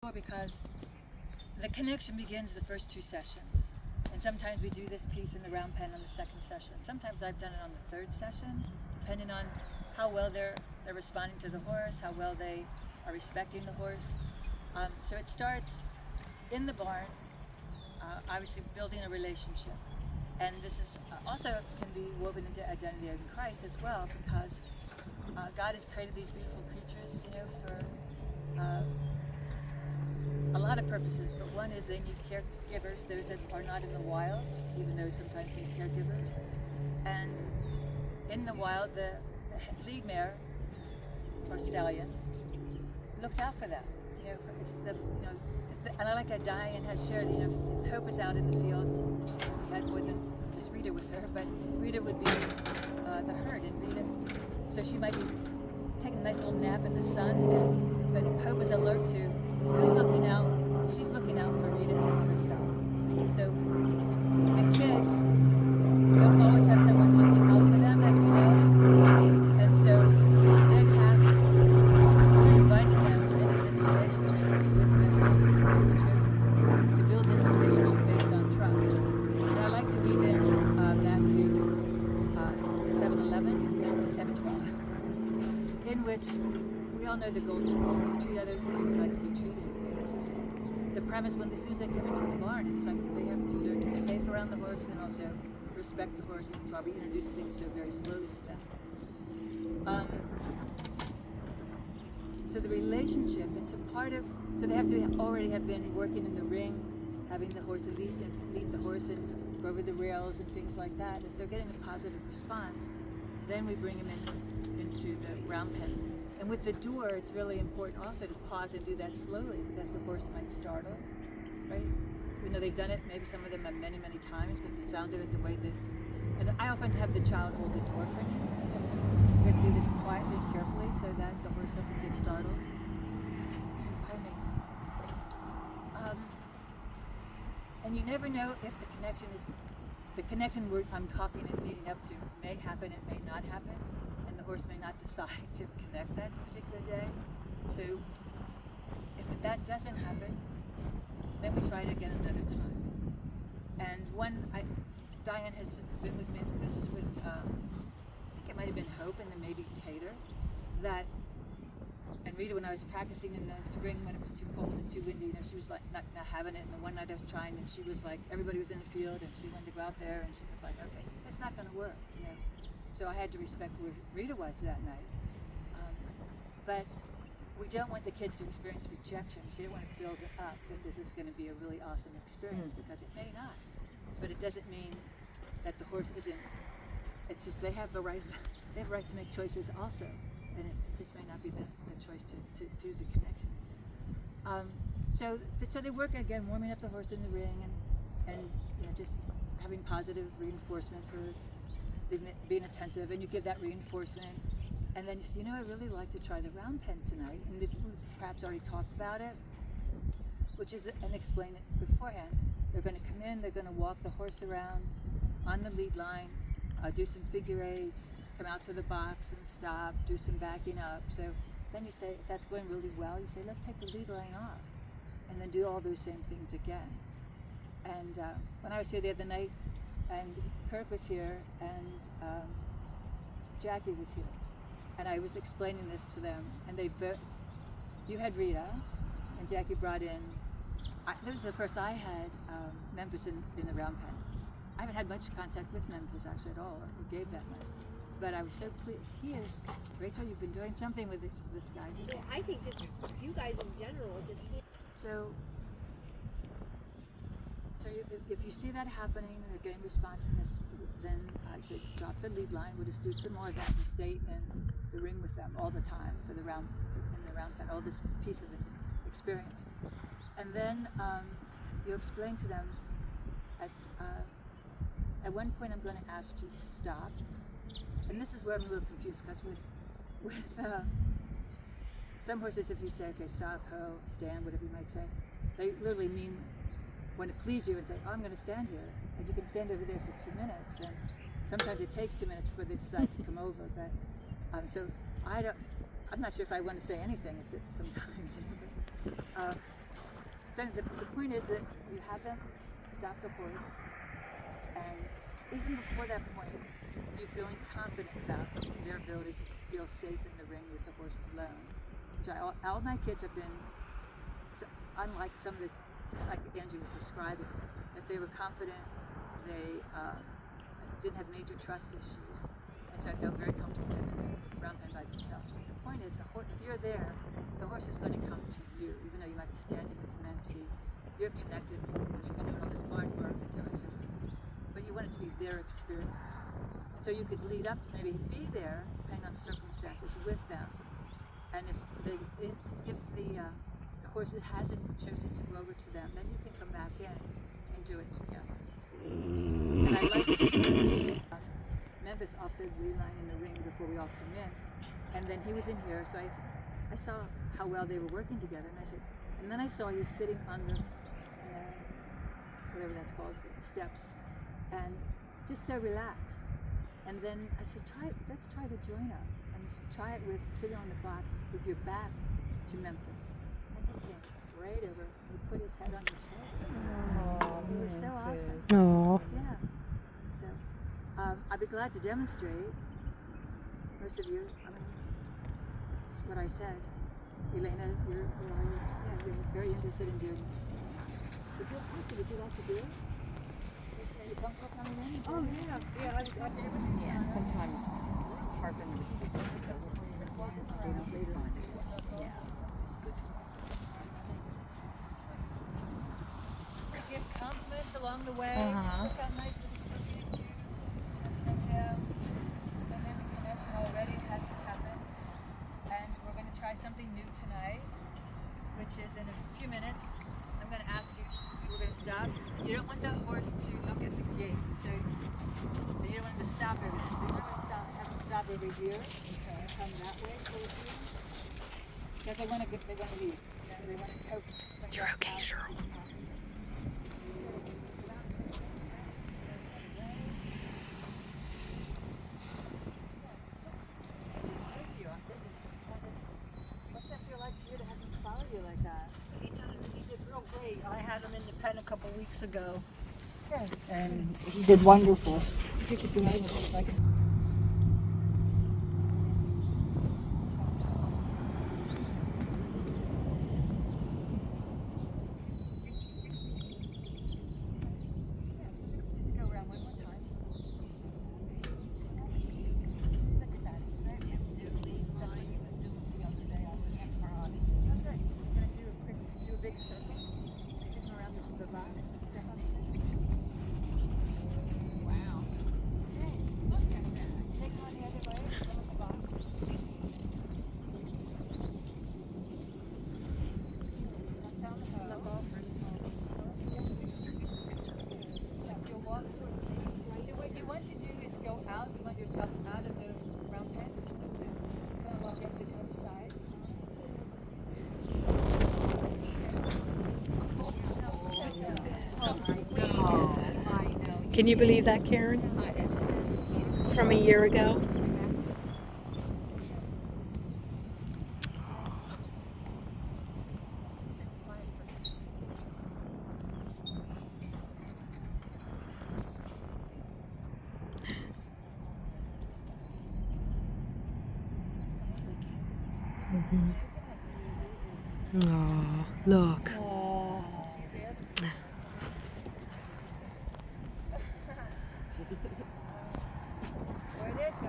Because the connection begins the first two sessions. And sometimes we do this piece in the round pen on the second session. Sometimes I've done it on the third session, depending on how well they're responding to the horse, how well they are respecting the horse. So it starts in the barn, obviously building a relationship. And this is also can be woven into identity in Christ as well, because God has created these beautiful creatures, for a lot of purposes, but one is they need caregivers, those that are not in the wild, even though sometimes need caregivers. And in the wild, the lead mare or stallion looks out for them. And I like that Diane has shared, Hope is out in the field. We had more than just Rita with her, but Rita would be the herd, and Rita, so she might be taking a nice little nap in the sun, but Hope is alert to who's looking out. She's looking out for Rita and for herself. So the kids don't always have someone looking out for them, as we know. And so their task, we're inviting them into this relationship with the horse that they've chosen, to build this relationship based on trust. And I like to weave in Matthew 7:11 and 7:12, in which we all know the golden rule: treat others the way you'd like to be treated. And this is the premise when as soon as they come into the barn. It's like they have to learn to be safe around the horse and also respect the horse. And that's why we introduce things so very slowly to them. So the relationship, it's a part of, so they have to already have been working in the ring, having the horse lead the horse and go over the rails and things like that. If they're getting a positive response, then we bring them into the round pen. And with the door, it's really important also to pause and do that slowly, because the horse might startle, right? Even though they've done it, maybe some of them have many, many times, but the sound of it, the way that, and I often have the child hold the door for me. So we have to do this quietly and carefully so that the horse doesn't get startled. Pardon me. And you never know if the connection I'm talking and leading up to may happen, it may not happen. The horse may not decide to connect that particular day. So if that doesn't happen, then we try it again another time. And Diane has been with me, this is with, I think it might have been Hope and then maybe Tater, and Rita, when I was practicing in the spring when it was too cold and too windy, she was like not having it. And the one night I was trying, and she was like, everybody was in the field, and she wanted to go out there, and she was like, okay, it's not going to work, So I had to respect where Rita was that night. But we don't want the kids to experience rejection. So you don't want to build it up that this is going to be a really awesome experience, because it may not. But it doesn't mean that the horse isn't. It's just they have the right to make choices also. And it just may not be the choice to do the connection. So they work again, warming up the horse in the ring and just having positive reinforcement for being attentive, and you give that reinforcement, and then you say, I really like to try the round pen tonight, and we've perhaps already talked about it, which is, and explain it beforehand. They're going to come in, they're going to walk the horse around on the lead line, do some figure eights, come out to the box and stop, do some backing up. So then you say, if that's going really well, you say, let's take the lead line off, and then do all those same things again. And when I was here the other night, and Kirk was here, and Jackie was here, and I was explaining this to them, and you had Rita, and Jackie brought in, this was the first I had Memphis in the round pen. I haven't had much contact with Memphis actually at all, or gave that much, but I was so pleased. Rachel, you've been doing something with this guy. Yeah, I think just you guys in general, So if you see that happening and they're getting responsiveness, then I say drop the lead line. We'll just do some more of that and stay in the ring with them all the time in the round pen, all this piece of the experience. And then you explain to them at one point I'm going to ask you to stop. And this is where I'm a little confused, because with some horses, if you say, okay, stop, ho, stand, whatever you might say, they literally mean want to please you and say, I'm going to stand here, and you can stand over there for 2 minutes, and sometimes it takes 2 minutes before they decide to come over. But so I'm not sure if I want to say anything at this sometimes. So the point is that you have them stop the horse, and even before that point, you feeling confident about their ability to feel safe in the ring with the horse alone. Which all my kids have been, unlike some of the, just like Angie was describing, that they were confident, they didn't have major trust issues, and so I felt very comfortable around them by themselves. But the point is, if you're there, the horse is going to come to you, even though you might be standing with the mentee. You're connected because you've been doing all this barn work and so on and so forth. But you want it to be their experience. And so you could lead up to maybe be there, depending on circumstances, with them. And if the horse hasn't chosen to go over to them, then you can come back in and do it together. And I like Memphis off the blue line in the ring before we all come in. And then he was in here, so I saw how well they were working together, and I said, and then I saw you sitting on the, whatever that's called, the steps, and just so relaxed. And then I said, let's try the join up, and just try it with sitting on the box with your back to Memphis. And he came right over, he put his head on your shoulder. It was so awesome. Oh. Yeah. So, I'd be glad to demonstrate. Most of you, I mean, that's what I said. Elena, you're very interested in doing this. Would you like to do it? Are you comfortable coming in? Oh yeah. Yeah, sometimes it's hard for them to speak because they don't respond as well. Yeah, so it's good to We give compliments along the way. Uh-huh. Look how nice it is to meet you. And then the connection already has happened. And we're going to try something new tonight, which is in a few minutes. I'm going to ask you to, we're going to stop. You don't want the horse to look at the gate, so you don't want him to stop everything. So you're going to have him stop over here. Okay. Come that way, because they want to leave. They want to go. You're okay, Cheryl. Like that. He did real great. I had him in the pen a couple weeks ago, Good. and he did wonderful. Just go around one more time. Look at that. It's very absolutely something you were doing the other day on the Emperor. Okay. We're gonna do a big circle. Take him around the box and step on it. Wow. Okay. Look at that. Take him on the other way. Go in the box. Now tell him to slip off for his horse. You'll walk towards the sea. So what you want to do is go out. You want yourself out of the round pen. Kind of walk up to the other side. Can you believe that, Karen? From a year ago? Oh, look.